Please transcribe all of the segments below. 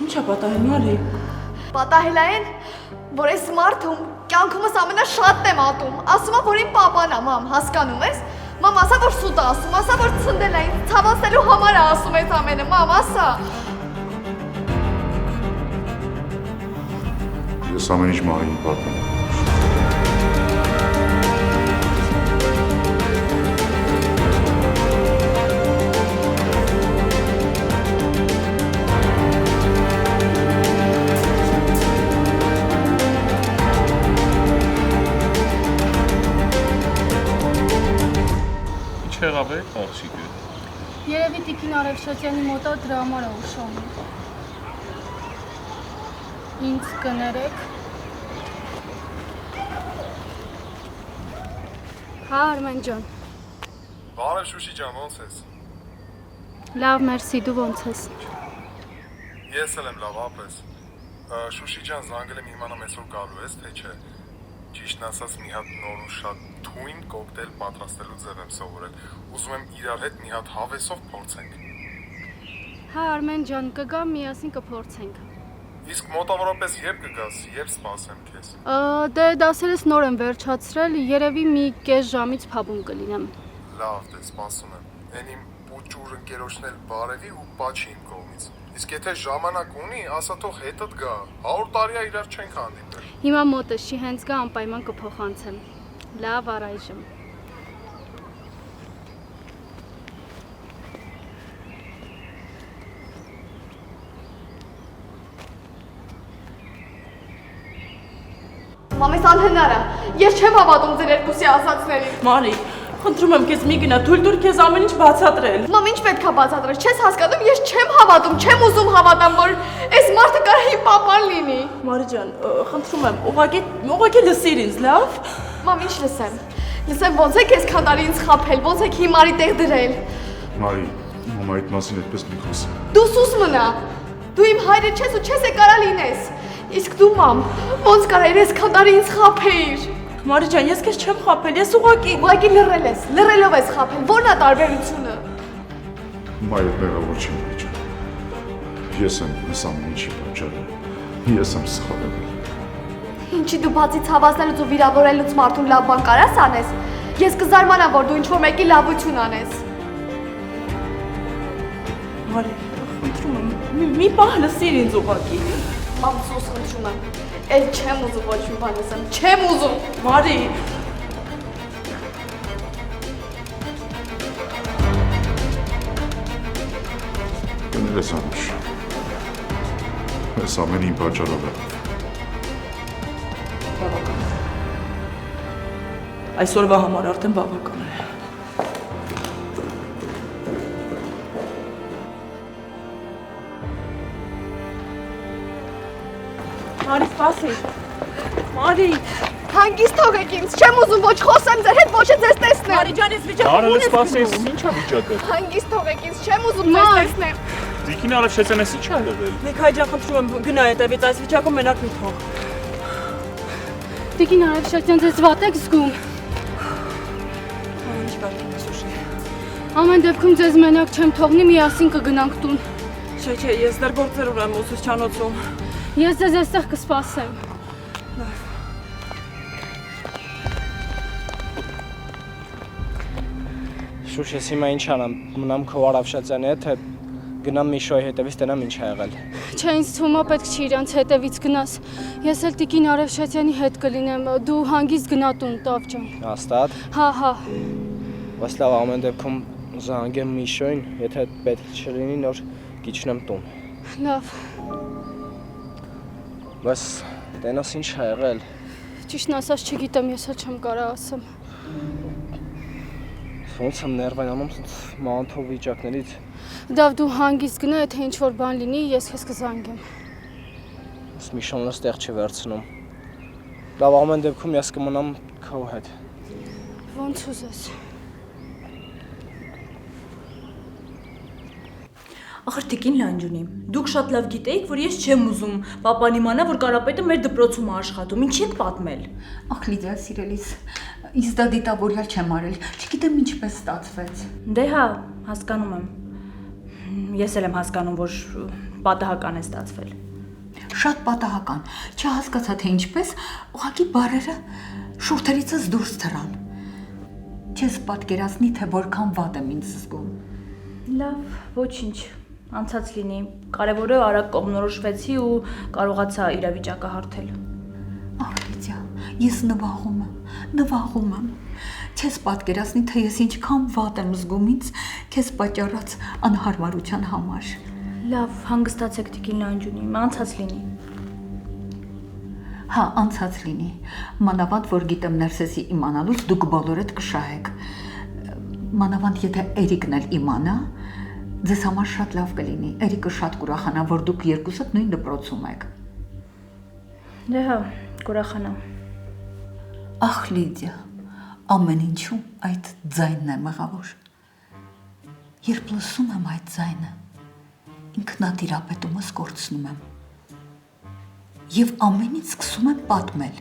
Ինչ է պատահել, Մարի։ Պատահել այն, որ այս մարդում կյանքումս ամենաշատն եմ ատում։ Ասում եմ, որ իմ պապան է, մամ, հասկանում ես։ Մամ, ասա, որ սուտ է ասում, ասա, որ ցնդել է ինձ ցավացնելու համար է ասում այդ ամենը, մամ, ասա։ Ես ամեն ինչ Մարիին պատմեմ։ Եղավ է աղջիկը։ Երևի Տիկին Արևշատյանի մոտ է դրա համար է ուշանում։ Ինձ կներեք։ Հա, Արմեն ջան։ Բարև Շուշի ջան, ոնց ես։ Լավ, մերսի, դու ոնց ես։ Ես էլ եմ լավ, ապրես։ Շուշի ջան, զանգել եմ իմանամ այսօր գալու ես, թե չէ։ Ճիշտն ասած մի հատ նոր ու շատ թույն կոկտեյլ պատրաստելու ձև եմ սովորել։ Ուզում եմ իրար հետ մի հատ հավեսով փորձենք։ Հա, Արմեն ջան, կգամ, միասին կփորձենք։ Իսկ մոտավորապես երբ կգաս, երբ սպասեմ քեզ։ Դե դասերս նոր եմ վերջացրել, երևի մի կես ժամից փաբում կլինեմ։ Լավ, դե սպասում եմ։ Էն իմ պուճուր ընկերոջն էլ բարևի ու պաչի իմ կողմից։ Իսկ եթե ժամանակ ունի, ասա թող հետդ գա։ 100 տարի է իրար չենք հանդիպել։ Հիմա մոտս չի, հենց գա անպայման կփոխանցեմ։ Լավ, առայժմ։ Մամ, ես անհնար է։ Ես չեմ հավատում ձեր երկուսի ասածներին։ Մարի, խնդրում եմ քեզ մի գնա, թույլ տուր քեզ ամեն ինչ բացատրել։ Մամ, ինչ պետք է բացատրես, չես հասկանում, ես չեմ հավատում, չեմ ուզում հավատամ, որ այս մարդը կարող է իմ պապան լինի։ Մարի ջան, խնդրում եմ, ուղղակի լսիր ինձ, լավ։ Մամ, ինչ լսեմ։ Լսեմ ոնց է քեզ քանդարի ինձ խաբել, ոնց է հիմարի տեղ դրել։ Մարի, մամ այդ մասին այդպես մի խոսի։ Դու սուս մնա։ Դու իմ հայրը չես ու չես է կարա լինես։ Իսկ դու, մամ, ոնց կարա ես քանդարի ինձ խաբեիր։ Մարի ջան, ես քեզ չեմ խաբել, ես ուղղակի լռել ես, լռելով ես խաբել, ո՞րն է տարբերությունը։ Մայր մեղավոր չի մեջ։ Ես եմ ես ամեն ինչի պատճառը։ Ես եմ սխալվել։ Ինչի դու բացի ցավացնելուց ու վիրավորելուց մարդուն լավ բան կարաս անես։ Ես կզարմանամ, որ դու ինչ-որ մեկի լավություն անես։ Մարի, խնդրում եմ, մի պահ լսիր ինձ ուղղակի։ Մամ, սուս խնդրում եմ։ Էլ չեմ ուզում ոչ մի բան լսեմ, չեմ ուզում։ Մարի, կներես անուշ։ Ես ամեն ինչ պատճառով եմ։ բավական է։ Այսօրվա համար արդեն բավական է։ Մարի, սպասի։ Մարի։ Հանգիստ թողեք ինձ, չեմ ուզում ոչ խոսեմ ձեր հետ, ոչ է ձեզ տեսնեմ։ Մարի ջան, ես վիճակում Արել ես սպասես, գնում։ ի՞նչ է վիճակը։ Հանգիստ թողեք ինձ, չեմ ուզում ձեզ տեսնեմ։ Տիկին Արևշատյանը ի՞նչ է եղել։ Նիքայ ջան, խնդրում եմ, գնա հետևից, այս վիճակում մենակ մի թող։ Տիկին Արևշատյան, ձեզ վատ եք զգում։ Ինչ կարելի է Սուշի։ Ամեն դեպքում ձեզ մենակ չեմ թողնի, միասին կգնանք տուն։ Չէ, ես դեռ գործեր ունեմ ուսուցչանոցում։ Ես ձեզ այստեղ կսպասեմ։ Շուշ, ես հիմա ինչ անեմ, մնամ քո Արևշատյանի հետ, թե գնամ Միշոյի հետևից տենամ ինչ ա եղել։ Չէ, ինձ թվում է պետք չի իրանց հետևից գնաս։ Ես էլ Տիկին Արևշատյանի հետ կլինեմ, դու հանգիստ գնա տուն, Տավ ջան։ Հաստատ։ Հա։ Բայց լավ, ամեն դեպքում զանգեմ Միշոյին, եթե պետք չլինի, նոր կիջնեմ տուն։ Լավ։ Բայց տենաս ինչ ա եղել։ Ճիշտն ասած չգիտեմ, ես էլ չեմ կարող ասեմ։ Ոնց եմ ներվայանում մանթով վիճակներից։ Դավ դու հանգիստ գնա, եթե ինչ-որ բան լինի, ես քեզ կզանգեմ։ Միշոնը ստեղ չի վերցնում։ Լավ, ամեն դեպքում ես կմնամ քո հետ։ Ոնց ուզես։ Ախր Տիկին Լանջունի, դուք շատ լավ գիտեիք, որ ես չեմ ուզում պապան իմանա, որ Կարապետը մեր դպրոցում է աշխատում, ինչ եք պատմել։ Ախ Լիդիա սիրելիս, ինձ դա դիտավորյալ չեմ արել, չգիտեմ ինչպես ստացվեց։ Դե հա, հասկանում եմ։ Ես էլ եմ հասկանում, որ պատահական է ստացվել։ Շատ պատահական։ Չհասկացա թե ինչպես, ուղղակի բարերը շուրթերիցս դուրս թռան։ Չես պատկերացնի, թե որքան վատ եմ ինձ զգում։ Լավ, ոչինչ, անցած լինի։ Կարևորը արագ կողմնորոշվեցի ու կարողացա իրավիճակը հարթել։ Ահ, Լիդիա, ես նվաղում եմ։ Չես պատկերացնի, թե ես ինչքան վատ եմ զգում ինձ քեզ պատճառած անհարմարության համար։ Լավ, հանգստացեք Տիկին Լանջունի, անցած լինի։ Հա, անցած լինի։ Մանավանդ որ գիտեմ Ներսեսի իմանալուց դուք բոլորդ կշահեք։ Մանավանդ եթե Էրիկն էլ իմանա, ձեզ համար շատ լավ կլինի։ Էրիկը շատ կուրախանա, որ դուք երկուսդ նույն դպրոցում եք։ Դե հա, կուրախանա։ Ախ, Լիդիա, ամեն ինչում այդ ձայնն է մեղավոր։ Երբ լսում եմ այդ ձայնը, ինքնատիրապետումս կորցնում եմ։ Եվ ամենից սկսում եմ պատմել։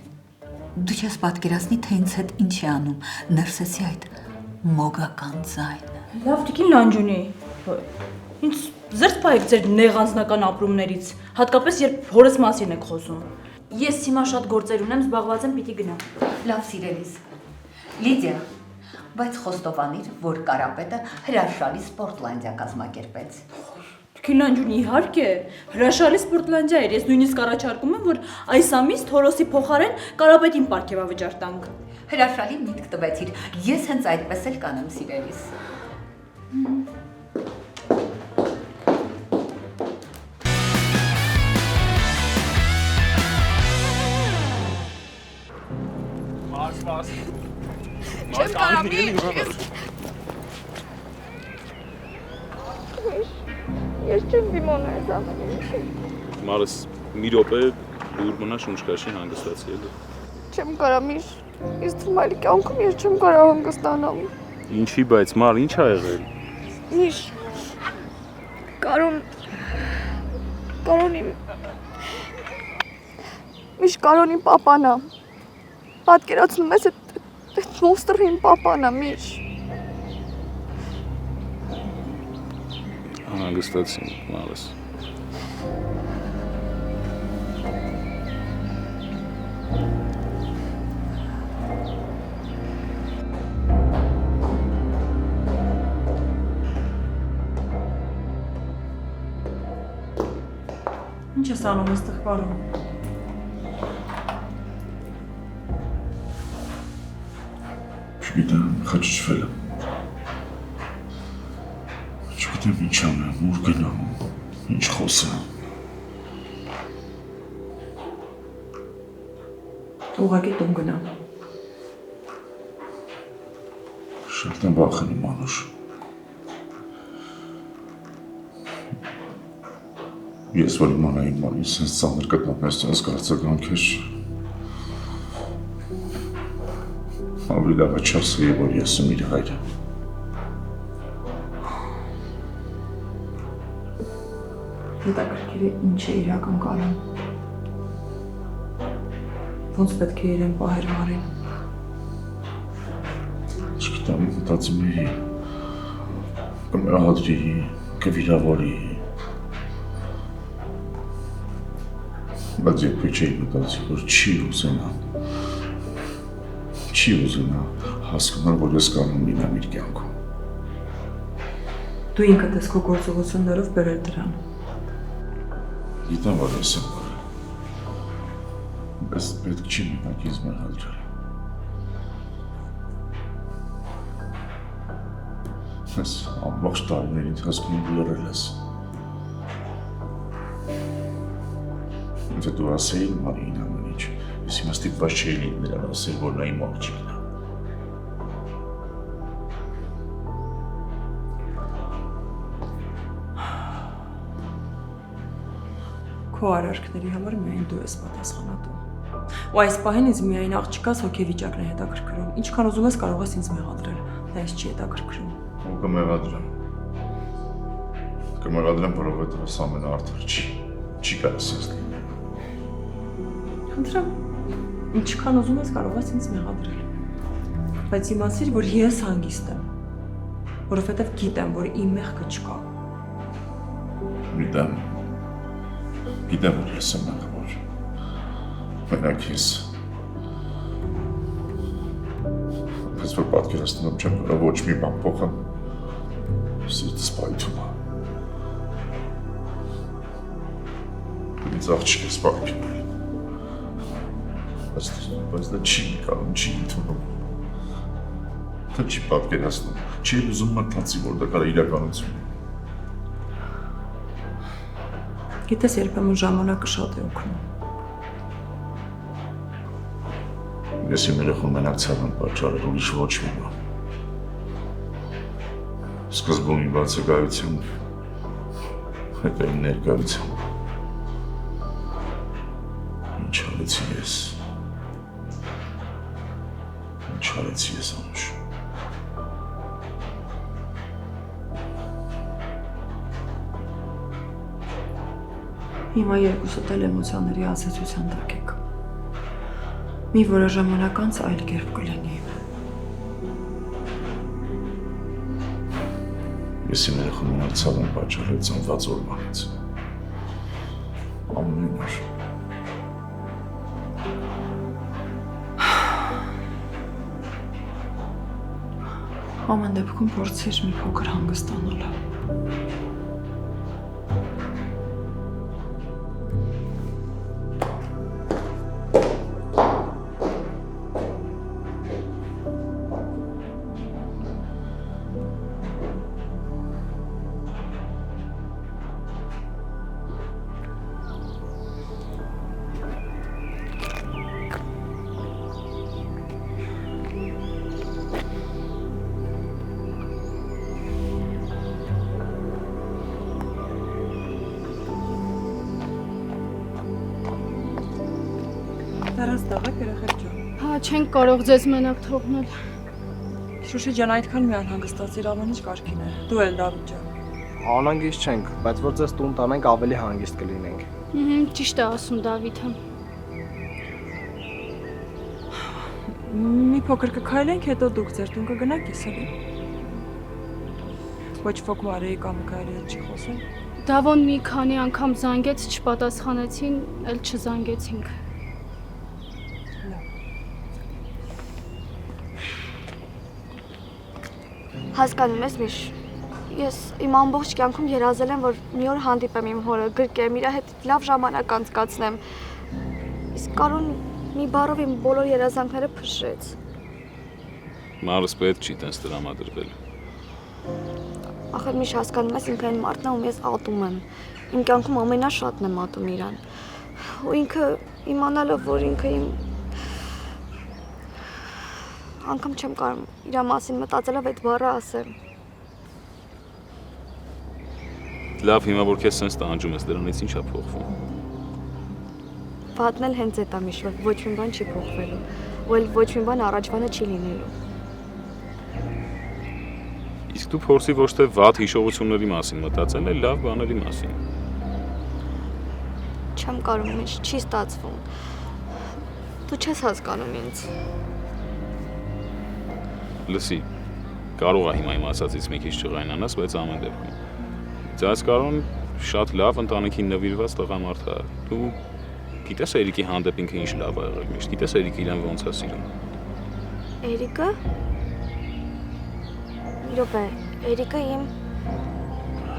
Դու չես պատկերացնի, թե ինձ հետ ինչ է անում Ներսեսի այդ մոգական ձայնը։ Լավ, Տիկին Լանջունի, ինձ զերծ պայեք ձեր նեղանձնական ապրումներից, հատկապես երբ հորս մասին եք խոսում։ Ես հիմա շատ գործեր ունեմ, զբաղված եմ, պիտի գնամ։ Լավ, սիրելիս։ Լիդիա, բայց խոստովանիր, որ Կարապետը հրաշալի Սպորտլանդիա կազմակերպեց։ Տիկին Լանջունի, իհարկե, հրաշալի Սպորտլանդիա էր, ես նույնիսկ առաջարկում եմ, որ այս ամիս Թորոսի փոխարեն Կարապետին պարգևավճար տանք։ Հրաշալի միտք տվեցիր, ես հենց այդպես էլ կանեմ, սիրելիս։ Չեմ կարա միշտ։ Ես չեմ դիմոնել այս ամենին։ Մարս մի րոպե դուր մնա շունչկաշի հանգստացի էլի։ Չեմ կարա միշտ։ Ես թվում է կյանքում ես չեմ կարա հանգստանալ։ Ինչի, բայց մար, ինչ ա եղել։ Միշտ։ Կարոնի պապանա։ Պատկերացնում ես այդ մոնստրին պապանա միշտ։ Հանգստացի, մարս։ Ինչ ես անում այստեղ պարոն։ Չգիտեմ, խաչիչվել եմ։ Չգիտեմ ինչ անեմ, ուր գնամ, ինչ խոսեմ։ Ուղղակի տուն գնամ։ Շատ եմ վախենում, Անուշ։ Ես որ իմանայի մանի, սենց ծանր կտամ ես ծանց կարծականքեր։ Ավելի լավ է չասեի, որ ես եմ իր հայրը։ Հետաքրքիր է ինչ է իրական կալում։ Ոնց պետք է իրեն պահեր մարին։ Չգիտեմ, մտածում էի, կմեղադրի, կվիրավորի, բայց երբեք չէի մտածի, որ չի ուզենա հասկանալ, որ ես կարող լինեմ իր կյանքում։ Դու ինքդ ես քո գործողություններով բերել դրան։ Գիտեմ, որ ես եմ բարել, բայց պետք չի մենակ ինձ մեղադրել։ Ես ամբողջ տարիների ընթացքում լռել ես։ Եթե դու ասեիր Մարիին ամեն ինչ, ես հիմա ստիպված չէի լինի նրան ասել, որ նա իմ աղջիկն է։ Քո արարքների համար միայն դու ես պատասխանատու։ Ու այս պահին ինձ միայն աղջիկաս հոգեվիճակն է հետաքրքրում։ Ինչքան ուզում ես կարող ես ինձ մեղադրել, դա ինձ չի հետաքրքրում։ Ու կմեղադրեմ։ Կմեղադրեմ, որովհետև այս ամենը արդար չի կարող սենց լինել։ Խնդրեմ, ինչքան ուզում ես կարող ես ինձ մեղադրել։ Բայց իմացիր, որ ես հանգիստ եմ, որովհետև գիտեմ, որ իմ մեղքը չկա։ Գիտեմ, Գիտեմ, որ ես եմ մեղավոր։ Մենակ ես։ Պես որ պատկերացնում եմ չեմ կարող ոչ մի բան փոխեմ։ Սիրտս պայթում է։ Ինձ աղջիկ ես պայթում։ Բայց դա չի կարող, չի ընդունում։ Դա չի պատկերացնում, չի ուզում մտածի, որ դա կարա իրականություն։ Գիտես, երբեմն ժամանակը շատ է օգնում։ Ես իմ երեխուն մենակ ցավն պատճառել, ուրիշ ոչ մի բան։ Սկզբում իմ բացակայությամբ, հետո իմ ներկայությամբ։ Ինչ արեցի ես։ Ինչ արեցի ես անուշ։ Հիմա երկուսդ էլ էմոցիաների ազդեցության տակ եք։ Մի որոշ ժամանակ անց այլ կերպ կլինի։ Ես իմ երեխուն մենակ ցավն պատճառել ծնված օրվանից։ Ամեն օր։ Ամեն դեպքում փորձիր մի փոքր հանգստանալ։ Դարած տաղեք երեխեք ջան։ Հա, չենք կարող ձեզ մենակ թողնել։ Շուշի ջան, այդքան մի անհանգստացիր, ամեն ինչ կարգին է։ Դու էլ Դավիթ ջան։ Անհանգիստ չենք, բայց որ ձեզ տուն տանենք ավելի հանգիստ կլինենք։ Ճիշտ է ասում Դավիթը։ Մի փոքր կքայլենք, հետո դուք ձեր տուն կգնաք, ես էլի։ Ոչ ոք Մարիայի կամ Գարի հետ չի խոսում։ Դավոն մի քանի անգամ զանգեց, չպատասխանեցին, էլ չզանգեցինք։ Հասկանում ես, Միշ, ես իմ ամբողջ կյանքում երազել եմ, որ մի օր հանդիպեմ իմ հորը, գրկեմ, իր հետ լավ ժամանակ անցկացնեմ։ Իսկ Կարուն մի բառով իմ բոլոր երազանքները փշրեց։ Մարս պետք չի տենց տրամադրվել։ Ախր Միշ, հասկանում ես, ինքը այն մարդն է, ում ես ատում եմ։ Իմ կյանքում ամենաշատն եմ ատում իրան։ Ու ինքը իմանալով, որ ինքը իմ անգամ չեմ կարող իր մասին մտածելով այդ բառը ասեմ։ Լավ, հիմա որ քեզ սենց տանջում ես, դրանից ինչ է փոխվում։ Վատն էլ հենց այդ է, Միշ, որ ոչ մի բան չի փոխվելու, ու էլ ոչ մի բան առաջվանը չի լինելու։ Իսկ դու փորձի ոչ թե վատ հիշողությունների մասին մտածել, այլ լավ բաների մասին։ Չեմ կարող, Միշ, չի ստացվում։ Դու չես հասկանում ինձ։ Լսի, կարող է հիմա իմ ասածից մի քիչ չղայնանաս, բայց ամեն դեպքում։ Ձեզ Կարոն շատ լավ ընտանիքին նվիրված տղամարդ է։ Դու գիտես Էրիկի հանդեպ ինքը ինչ լավ է եղել միշտ, գիտես Էրիկը իրան ոնց է սիրում։ Էրիկը։ Իրոք է, Էրիկը իմ։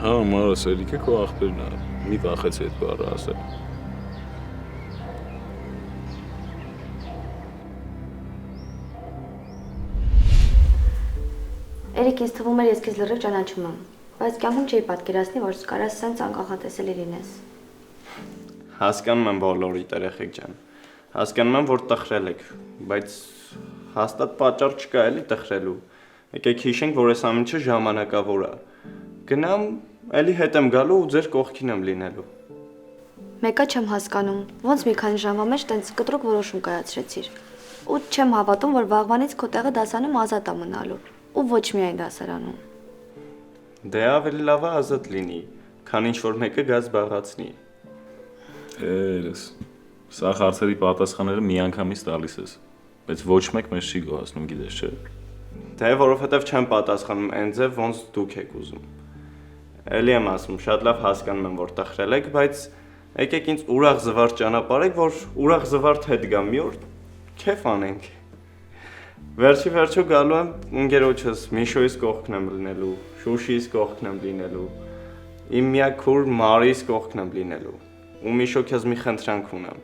Հա, Մարս, Էրիկը քո աղբերն է։ Մի վախեցի այդ բառը ասել։ Էրիկ, ինձ թվում էր ես քեզ լրիվ ճանաչում եմ, բայց կյանքում չէի պատկերացնի, որ կարաս սենց անկախատեսելի լինես։ Հասկանում եմ բոլորիդ երեխեք ջան։ Հասկանում եմ, որ տխրել եք, բայց հաստատ պատճառ չկա էլի տխրելու։ Եկեք հիշենք, որ այս ամենը ժամանակավոր է։ Գնամ, էլի հետ եմ գալու ու ձեր կողքին եմ լինելու։ Մեկը չեմ հասկանում, ոնց մի քանի ժամվա մեջ տենց կտրուկ որոշում կայացրեցիր։ Ու չեմ հավատում, որ վաղվանից քո տեղը դասանում ազատ է մնալու, ու ոչ միայն դասարանում։ Դե ավելի լավ է ազատ լինի, քան ինչ որ մեկը գազ զբաղացնի։ Տերս, սա հարցերի պատասխանները միանգամից տալիս ես, բայց ոչ մեկ մեզ չի գոհացնում, գիտես չէ։ Դե որովհետև չեմ պատասխանում այն ձև, ոնց դուք եք ուզում։ Էլի եմ ասում, շատ լավ հասկանում եմ, որ տխրել եք, բայց Եկեք ինձ ուրախ զվարթ ճանապարհեք, որ ուրախ զվարթ հետ գամ, մի օր քեֆ անենք։ Վերջի գալու եմ ընկերոջս Միշոյից կողքն եմ լինելու, Շուշիից կողքն եմ լինելու, իմ միակ քուր Մարիս կողքն եմ լինելու։ Ու Միշո քեզ մի խնդրանք ունեմ։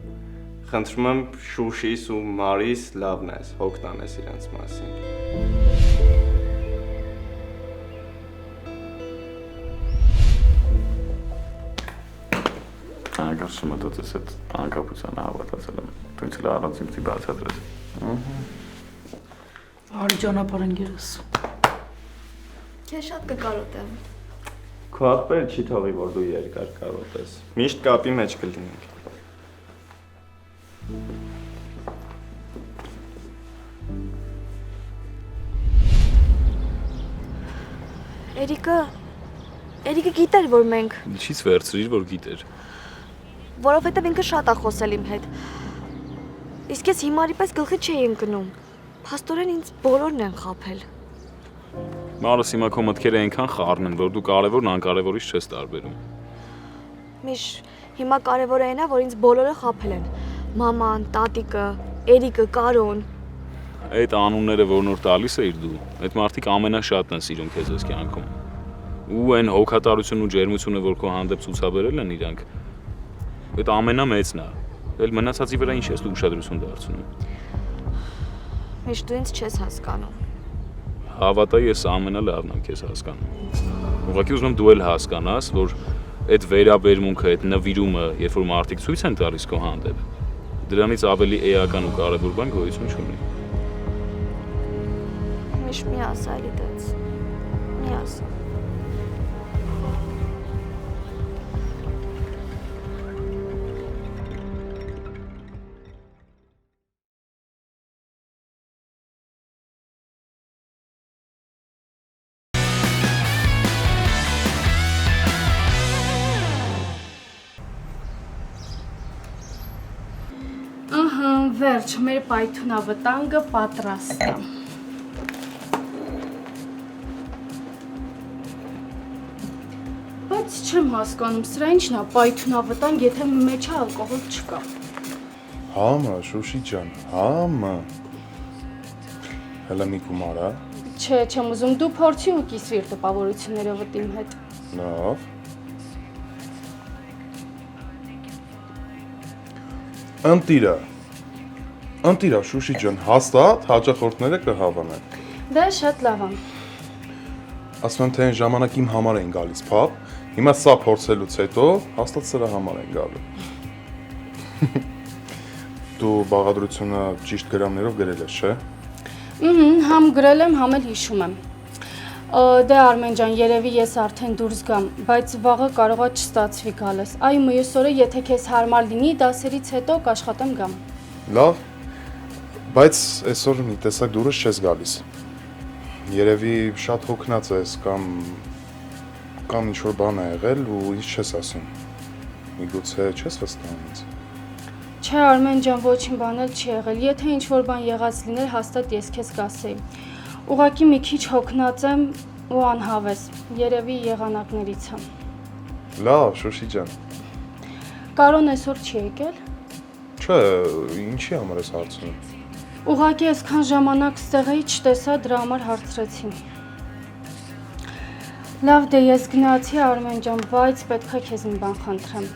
Խնդրում եմ Շուշիս ու Մարիս լավն ես, հոգ տանես իրենց մասին։ Անկարծում եմ դու այդ անկապությանը հավատացել եմ։ Դու ինձ լավ ինձ բացատրես։ Արի ճանապարհ ընկերս։ Քեզ շատ կկարոտեմ։ Քո ախպերը չի թողի, որ դու երկար կարոտես։ Միշտ կապի մեջ կլինենք։ Էրիկը գիտեր, որ մենք, Ինչից վերցրիր, որ գիտեր։ որովհետև ինքը շատ է խոսել իմ հետ։ Իսկ ես հիմարի պես գլխի չէի ընկնում։ Փաստորեն ինձ բոլորն են խաբել։ Մարս հիմա քո մտքերը այնքան խառն են, որ դու կարևորն անկարևորից չես տարբերում։ Միշ, հիմա կարևորը այն է, որ ինձ բոլորը խաբել են։ Մաման, տատիկը, Էրիկը, Կարոն։ Այդ անունները, որնոր տալիս էիր դու, այդ մարդիկ ամենաշատն են սիրում քեզ այս կյանքում։ Ու այն հոգատարությունն ու ջերմությունը, որ քո հանդեպ ցուցաբերել են իրանք, այդ ամենամեծն է։ Էլ մնացածի վրա ինչ ես դու ուշադրություն դարձնում։ Միշ, դու ինձ չես հասկանում։ Հավատա, ես ամենալավն եմ քեզ հասկանում։ Ուղղակի ուզում եմ դու էլ հասկանաս, որ այդ վերաբերմունքը, այդ նվիրումը, երբ որ մարդիկ ցույց են տալիս քո հանդեպ, դրանից ավելի էական ու կարևոր բան գոյություն չունի։ Միշ մի ասա, էլի դեց։ Մի ասա։ Ահա, վերջ, մեր պայթունավտանգը պատրաստ է։ Բայց չեմ հասկանում, սրա ինչն է պայթունավտանգ, եթե մեջը ալկոհոլ չկա։ Համը, Շուշի ջան, համը։ Հələ մի գումար, հա։ Չէ, չեմ ուզում, դու փորձի ու կիսվիր տպավորություններով իմ հետ։ Լավ։ Ընտիրա, Շուշի ջան, հաստատ հաճախորդները կհավանեն։ Դե շատ լավ է։ Ասում եմ, թե այն ժամանակ իմ համար են գալիս փապ, հիմա սա փորձելուց հետո հաստատ սրա համար են գալու։ Դու բաղադրությունը ճիշտ գրամներով գրել ես, չէ՞։ Համ գրել եմ, համ էլ հիշում եմ։ Դե Արմեն ջան, երևի ես արդեն դուրս գամ, բայց վաղը կարողա չստացվի գալես։ Այ մյուս օրը, եթե քեզ հարմար լինի, դասերից հետո կաշխատեմ գամ։ Լավ, բայց այսօր մի տեսակ դուրս չես գալիս։ Երևի շատ հոգնած ես կամ ինչ-որ բան է եղել ու ինչ չես ասում։ Միգուցե չես վստահում ինձ։ Չէ Արմեն ջան, ոչինչ բան էլ չի եղել, եթե ինչ-որ բան եղած լիներ, հաստատ ես քեզ կասեի։ Ուղղակի մի քիչ հոգնած եմ ու անհավես, երևի եղանակներից եմ։ Լավ, Շուշի ջան։ Կարոն այսօր չի եկել։ Չէ, ինչի համար ես հարցնում։ Ուղղակի այսքան ժամանակ ստեղ էի, չտեսա, դրա համար հարցրեցի։ Լավ, դե ես գնացի Արմեն ջան, բայց պետք է քեզ մի բան խնդրեմ։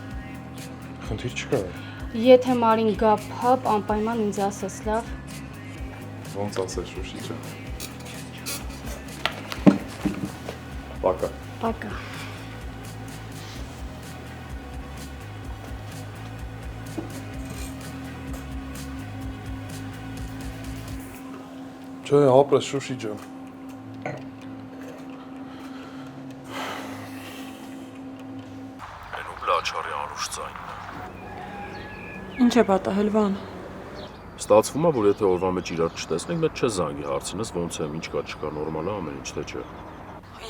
Խնդիր չկա։ Եթե Մարին գա փապ, անպայման ինձ ասես, լավ։ Ոնց ասես, Շուշի ջան։ Пока։ Пока։ Չէ, ապրես Շուշի ջան։ Այնու լաչարի անուշ ձայնն է։ Ինչ է պատահել, Վան։ Ստացվում է, որ եթե օրվա մեջ իրար չտեսնենք, մեծ չէ զանգի հարցնես ոնց եմ, ինչ կա, չկա, նորմալ է ամեն ինչ, թե չէ։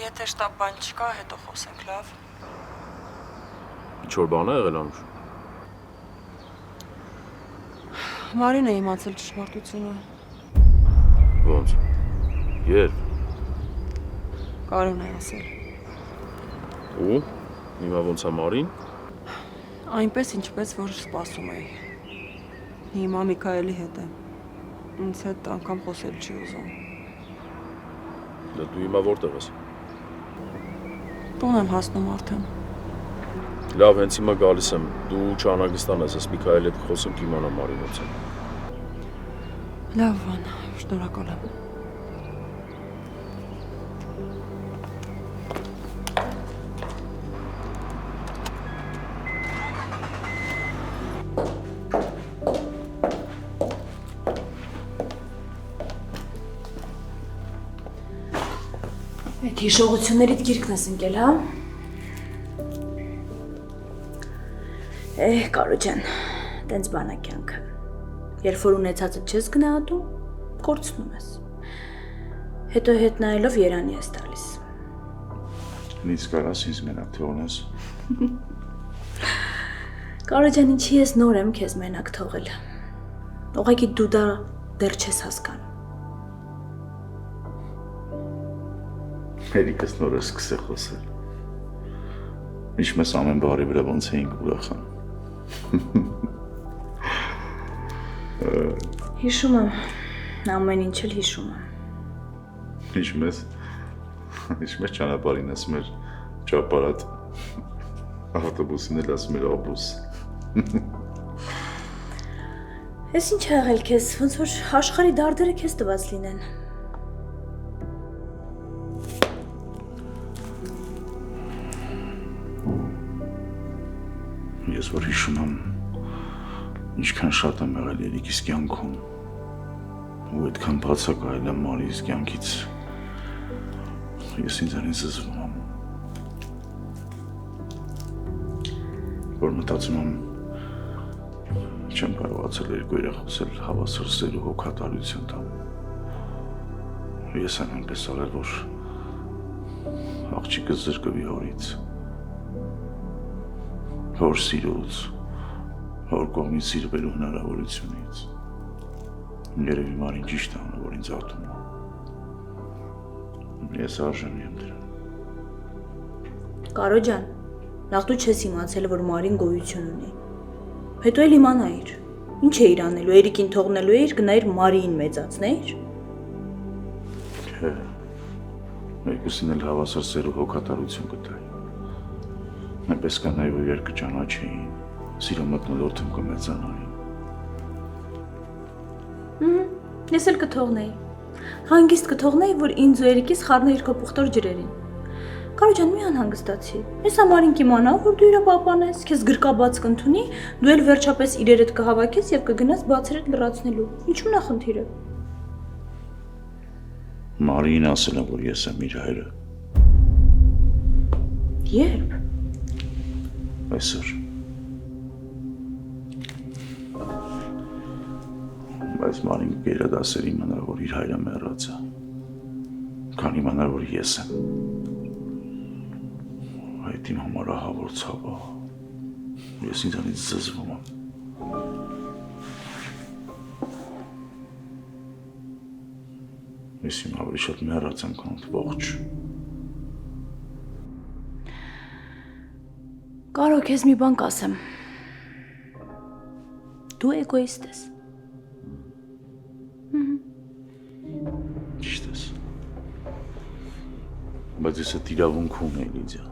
Եթե շտապ բան չկա, հետո խոսենք, լավ։ Ինչ որ բան է եղել անուշ։ Մարին է իմացել ճշմարտությունը։ Ոնց։ Երբ։ Կարոն է ասել։ Ու հիմա ոնց է Մարին։ Այնպես ինչպես որ սպասում էի։ Հիմա Միքայելի հետ է։ Ինձ հետ անգամ խոսել չի ուզում։ Դա դու հիմա որտեղ ես։ Տուն եմ հասնում արդեն։ Լավ, հենց հիմա գալիս եմ։ Դու չանագստան ես Միքայելի հետ խոսեմ կիմանամ Մարինոց։ Լավ, Վան, շնորհակալ եմ։ Այդ հիշողություններիդ գիրկն ես ընկել, հա։ Կարո ջան, տենց բան է կյանքը։ Երբ որ ունեցածը չես գնահատում, կորցնում ես։ Հետո հետ նայելով երանի ես տալիս։ Ինձ կարաս ինձ մենակ թողնես։ Կարո ջան, ինչի ես նոր եմ քեզ մենակ թողել։ Ուղղակի դու դա դեռ չես հասկանում։ Հերիկս նոր է սկսել խոսել։ Ինչպես ամեն բարի վրա ոնց էինք ուրախան։ Հիշում եմ, ամեն ինչ էլ հիշում եմ։ Ինչպես ճանապարհին ասում էր ճապարատ, ավտոբուսին էլ ասում էր աբուս։ Ես ինչ է եղել քեզ, ոնց որ աշխարհի դարդերը քեզ տված լինեն։ Ես որ հիշում եմ, ինչքան շատ եմ եղել երիկիս կյանքում, ու այդքան բացակայել եմ Մարիս կյանքից, ես ինձանից զզվում եմ, որ մտածում եմ, չեմ կարողացել երկու երախոսել հավասար սեր ու հոգատարություն տամ, ես եմ այնպես արել, որ աղջիկը զրկվի հորից, հոր սիրուց, հոր կողմից սիրվելու հնարավորությունից, երևի Մարին ճիշտ է անում, որ ինձ ատում է, ես արժանի եմ դրան։ Կարո ջան, նախ դու չես իմացել, որ Մարին գոյություն ունի, հետո էլ իմանայիր, ինչ էիր անելու, Էրիկին թողնելու էիր, գնայիր Մարիին մեծացնեիր։ Չէ, երկուսին էլ հավասար սեր ու հոգատարություն կտայի։ Այնպես կանայի, որ երկը ճանաչեին, սիրո մթնոլորտում կմեծանային։ Ես էլ կթողնեի, հանգիստ կթողնեի, որ ինձ ու Էրիկիս խառնեիր քո պուխտոր ջրերին։ Կարո ջան, մի անհանգստացի, ես Մարին կիմանա, որ դու իրա պապան ես, քեզ գրկաբաց կընդունի, դու էլ վերջապես իրերդ կհավաքես և կգնաս բացերդ լրացնելու, ինչու նա խնդիրը։ Մարին ասել եմ, որ ես եմ իր հայրը։ Երբ։ Այսօր։ Բայց Մարին գերադասեր իմանար, որ իր հայրը մեռած է, քան իմանար, որ ես եմ։ Այդ իմ համար ահավոր ցավ է։ Ես ինձանից զզվում եմ։ Ես իմ ավելի շատ մեռած եմ, քան ողջ։ Կարո, քեզ մի բան կասեմ։ Դու էգոիստ ես։ Ճիշտ ես։ Բայց ես այդ իրավունք ունեի, Լիդիա։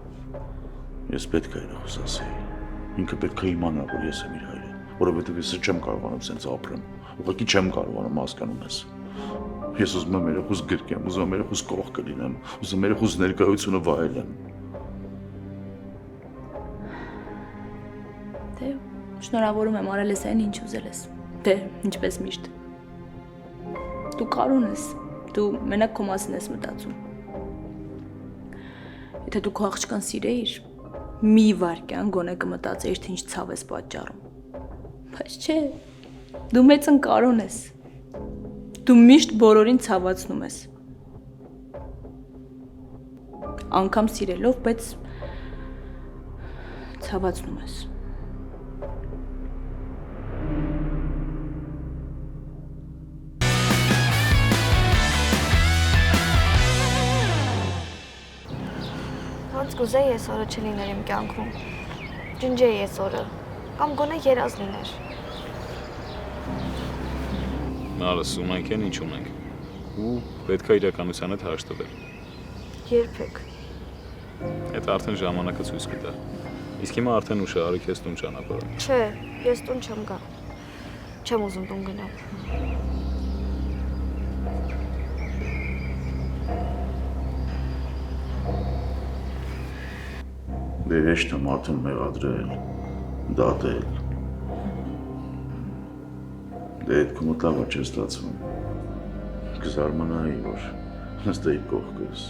Ես պետք է երախոս ասեի։ Ինքը պետք է իմանա, որ ես եմ իր հայրը, որովհետև ես չեմ կարողանում սենց ապրեմ։ Ուղղակի չեմ կարողանում, հասկանում ես։ Ես ուզում եմ երախոս գրկեմ, ուզում եմ երախոս կողքը լինեմ, ուզում եմ երախոս ներկայությունը վայելեմ։ Դե, շնորհավորում եմ, արել ես այն, ինչ ուզել ես։ Դե, ինչպես միշտ։ Դու Կարոն ես, դու մենակ քո մասին ես մտածում։ Եթե դու քո աղջկան սիրեիր, մի վայրկյան գոնե կմտածեիր, թե ինչ ցավ ես պատճառում։ Բայց չէ, դու մեծ ընկարոն ես։ Դու միշտ բոլորին ցավացնում ես։ Անգամ սիրելով, բայց ցավացնում ես։ Ոնց կուզեի ես օրը չլիներ իմ կյանքում։ Ջնջեի ես օրը, կամ գոնե երազ լիներ։ Մարս, ունենք են ինչ ունենք։ Ու պետք է իրականության հետ հաշտվել։ Երբեք։ Այդ արդեն ժամանակը ցույց կտա։ Իսկ հիմա արդեն ուշ է, արի քեզ տուն ճանապարհը։ Չէ, ես տուն չեմ գա։ Չեմ ուզում տուն գնալ։ Դե հեշտ է մարդուն մեղադրել, դատել։ Դե այդ կոմոտ լավ չէ ստացվում։ Կզարմանայի, որ նստեի կողքս,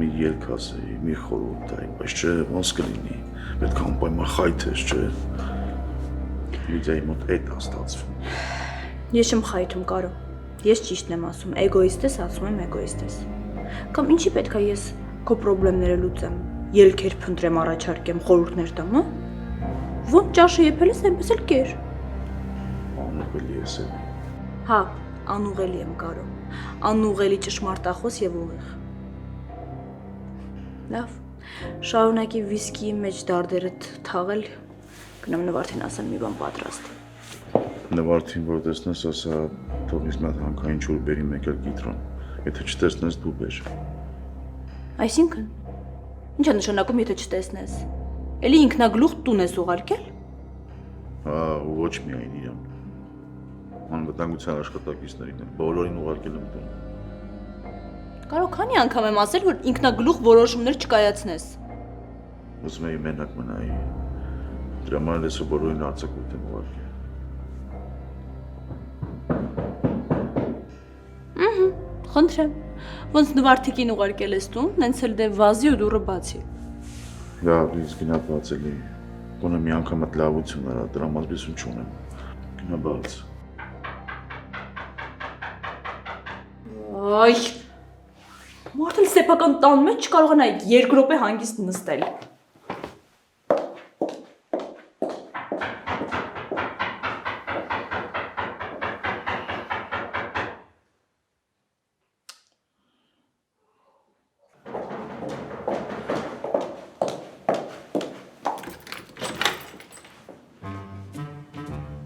մի ելք ասեի, մի խորհուրդ տայի, բայց չէ, ոնց կլինի, պետք է անպայման խայթես, չէ։ Լիդիայի մոտ էդ է ստացվում։ Ես չեմ խայթում, Կարո։ Ես ճիշտն եմ ասում, էգոիստ ես, ասում եմ էգոիստ ես։ Կամ ինչի պետք է ես քո խնդիրները լուծեմ, ելքեր փնտրեմ, առաջարկեմ, խորհուրդներ տամ, հա։ Ոնց ճաշը եփել ես, այնպես էլ կեր։ Անուղելի ես էլի։ Հա, անուղելի եմ, Կարո։ Անուղելի ճշմարտախոս եւ ուղիղ։ Լավ։ Շարունակի վիսկիի մեջ դարդերդ թաղել, գնամ Նվարդին ասեմ մի բան պատրաստի։ Նվարդին, որ տեսնես, ասա, թող ինձ մի հատ հանքային ջուր բերի մեկ էլ կիտրոն։ Եթե չտեսնես, դու բեր։ Այսինքն, ի՞նչ է նշանակում, եթե չտեսնես։ Էլի ինքնագլուխ տուն ես ուղարկել։ Հա, ու ոչ միայն իրան։ Անվտանգության աշխատակիցներին եմ, բոլորին ուղարկել եմ տուն։ Կարո քանի անգամ եմ ասել, որ ինքնագլուխ որոշումներ չկայացնես։ Ուզում էի մենակ մնայի։ Դրա համար ես բոլորին արձակուրդ եմ ուղարկել։ Խնդրեմ, ոնց Նվարդիկին ուղարկել ես տուն, նենց էլ դե վազի ու դուռը բացի։ Լավ, ինձ գնա բացելի։ Գոնե մի անգամ այդ լավություն արա, տրամազբեսություն չունեմ։ Գնա բաց։ Այ, մարդը սեփական տան մեջ չկարողանա 2 րոպե հանգիստ նստել։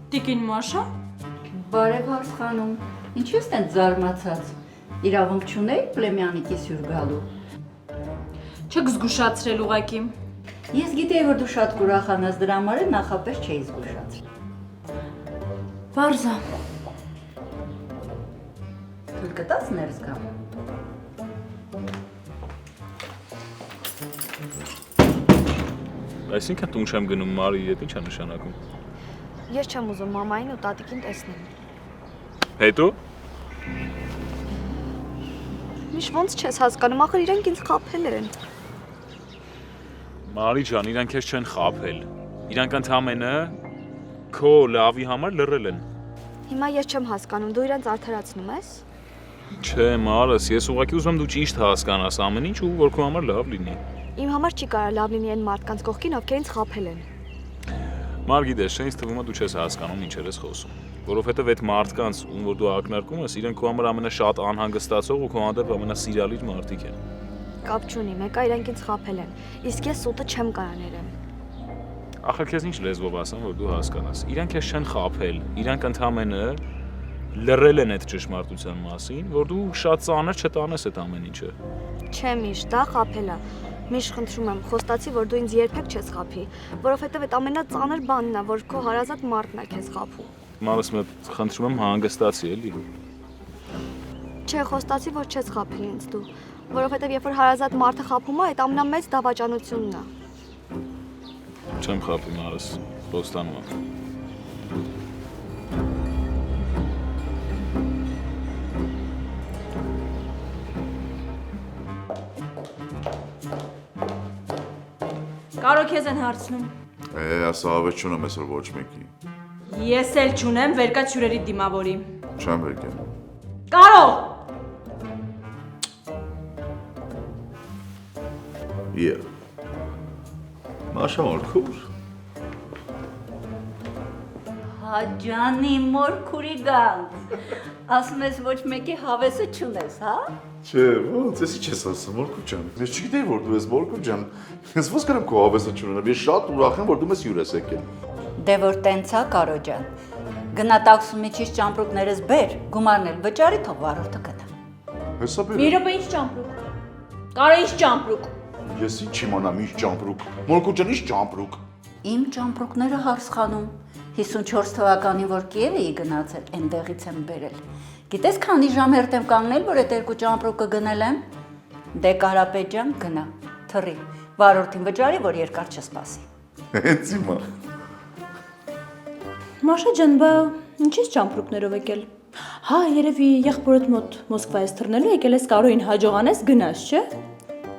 Տիկին Մաշա, Բարև Հարսխանում, ինչու ես տենց զարմացած։ Իրավունք չունեի Պլեմյանիկիս հյուր գալու։ չեք զգուշացրել ուղակի։ Ես գիտեի, որ դու շատ կուրախանաս, դրա համար էլ նախապես չէի զգուշացրել։ Վարզա։ Թույլ կտաս ներս գամ։ Այսինքն տուն չեմ գնում, Մարի, այդ ի՞նչ է նշանակում։ Ես չեմ ուզում մամային ու տատիկին տեսնեմ։ Հետո։ Միշտ ոնց չես հասկանում, ախր իրենք ինձ խաբել են։ Մարի ջան, իրանք քեզ չեն խաբել։ Իրանք ընդամենը քո լավի համար լռել են։ Հիմա ես չեմ հասկանում, դու իրենց արդարացնում ես։ Չէ, Մարս, ես ուղղակի ուզում եմ դու ճիշտ հասկանաս ամեն ինչ ու որ քո համար լավ լինի։ Իմ համար չի կարող լավ լինի այն մարդկանց կողքին, ովքեր ինձ խաբել են։ Մար գիտես, ինձ թվում է դու չես հասկանում ինչեր ես խոսում, որովհետև այդ մարդկանց, ում որ դու ակնարկում ես, իրենք քո համար ամենաշատ անհանգստացող ու քո հանդեպ ամենասիրալիր մարդիկ են։ Կապ չունի, մեկը իրենք ինձ խաբել են, իսկ ես սուտը չեմ կարող ներեմ։ Ախր քեզ ինչ լեզվով ասեմ, որ դու հասկանաս։ Իրանք քեզ չեն խաբել, իրանք ընդամենը լռել են այդ ճշմարտության մասին, որ դու շատ ծանր չտանես այդ ամեն ինչը։ Չէ, միշտ դա խաբել է։ Միշտ խնդրում եմ, խոստացի, որ դու ինձ երբեք չես խաբի, որովհետև այդ ամենածանր բանն է, որ քո հարազատ մարդն է քեզ խաբում։ Մարս մոտ խնդրում եմ հանգստացի էլի։ Չէ, խոստացի, որ չես խաբի ինձ դու, որովհետև երբ որ հարազատ մարդը խաբում է, այդ ամենամեծ դավաճանությունն է։ Չեմ խաբի, Մարս, խոստանում եմ։ Կարո քեզ են հարցնում։ Ասա ավետ չունեմ այսօր ոչ մեկի։ Ես էլ չունեմ վերկա հյուրերի դիմավորի։ Չեմ վերկել։ Կարո։ Մաշա մորքուր։ Հաջանի մորքուրի գանց։ Ասում ես ոչ մեկի հավեսը չունես, հա։ Չէ, ոնց էսի չես ասում, մորքուր ջան։ Ես չգիտեի, որ դու ես մորքուր ջան։ Ես ո՞նց կարամ քո հավեսը չունենամ։ Ես շատ ուրախ եմ, որ դու մեզ հյուր ես եկել։ Դե որ տենցա Կարո ջան։ Գնա տաքսումիչից ճամպրուկներս բեր, գումարն էլ վճարի թող վարորդը գնա։ Հեսա բեր։ Մի րոպե ինչ ճամպրուկ։ Կարո ինչ ճամպրուկ։ Ես ինչ իմանամ ինչ ճամպրուկ։ Մորկու ջան ինչ ճամպրուկ։ Իմ ճամպրուկները հարսխանում 54 թվականին որ Կիև էի գնացել, այնտեղից եմ բերել։ Գիտես քանի ժամ հերթ եմ կանգնել, որ այդ երկու ճամպրուկը գնել եմ։ Դե Կարապետ ջան, գնա, թռի, վարորդին վճարի, որ երկար չսպասի։ Հենց իմա։ Մաշա ջան, բա ինչի՞ց ճամպրուկներով եկել։ Հա, երևի եղբորդ մոտ Մոսկվայից թռնելու եկել ես Կարոին հաջողանես գնաս, չէ։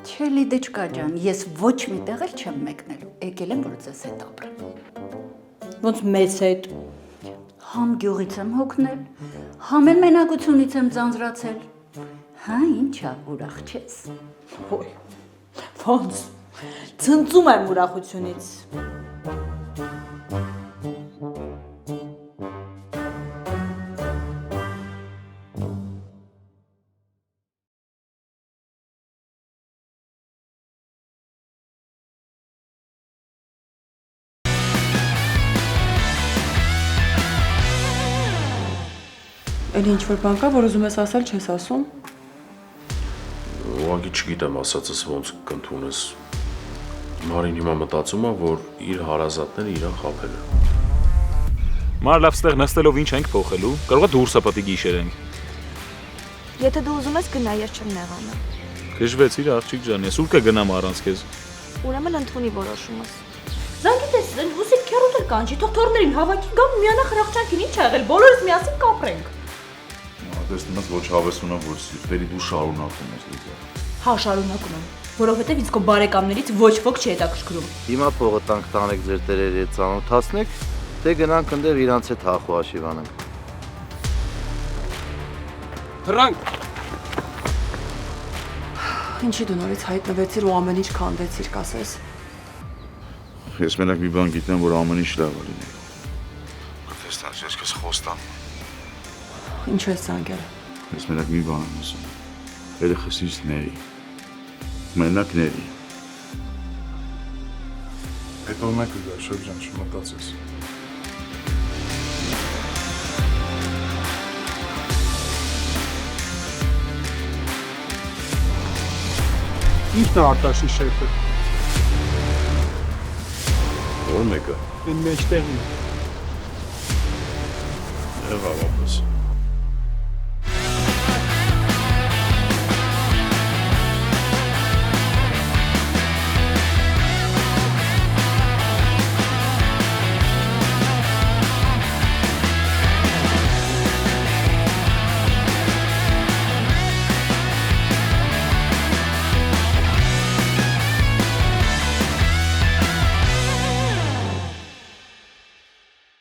Չէ, Լիդեչկա ջան, ես ոչ մի տեղ էլ չեմ մեկնելու։ Եկել եմ, որ ձեզ հետ ապրեմ։ Ոնց մեծ հետ։ Համ գյուղից եմ հոգնել, համ էլ մենակությունից եմ ձանձրացել։ Հա, ինչա, ուրախ չես։ Ոյ։ Ոնց։ Ցնծում եմ ուրախությունից։ Էլի ինչ-որ բան կա, որ ուզում ես ասել, չես ասում։ Ուղղակի չգիտեմ ասածս ոնց կընդունես։ Մարին հիմա մտածում է, որ իր հարազատները իրան խաբել են։ Մար լավ ստեղ նստելով ինչ ենք փոխելու։ Կարող է դուրս ապատի գիշեր ենք։ Եթե դու ուզում ես գնա, ես չեմ նեղանա։ Քեժվեցիր աղջիկ ջան, ես ուր կգնամ առանց քեզ։ Ուրեմն ընդունի որոշումս։ Զանգիտես, հուսիկ քերոտ էլ կանչի, թող թորներին հավաքի գամ միանա խրախճանքին ինչ ա եղել, բոլորս միասին կապրենք։ Տեսնում ես ոչ հավես ունա, որ սիրտերի դու շարունակում ես լիզա։ Հա, շարունակում եմ, որովհետև ինձ քո բարեկամներից ոչ ոք չի հետաքրքրում։ Հիմա փողը տանք տանեք ձեր տերերի հետ ծանոթացնեք, դե գնանք ընդեր իրանց հետ հախու հաշիվ անենք։ Թռանք։ Ինչի դու նորից հայտնվեցիր ու ամեն ինչ քանդեցիր, կասես։ Ես մենակ մի բան գիտեմ, որ ամեն ինչ լավ է լինելու։ Տեսնաս, ես քեզ խոստամ։ Ինչու ես զանգել։ Ես մենակ մի բան եմ ասում։ Երեխեսից ների։ Մենակ ների։ Հետո մեկը գա, շոտ ջան, չմտածես։ Ինչն է Արտաշի շեֆը։ Ո՞ր մեկը։ Այն մեջտեղն է։ Եղավ ապս։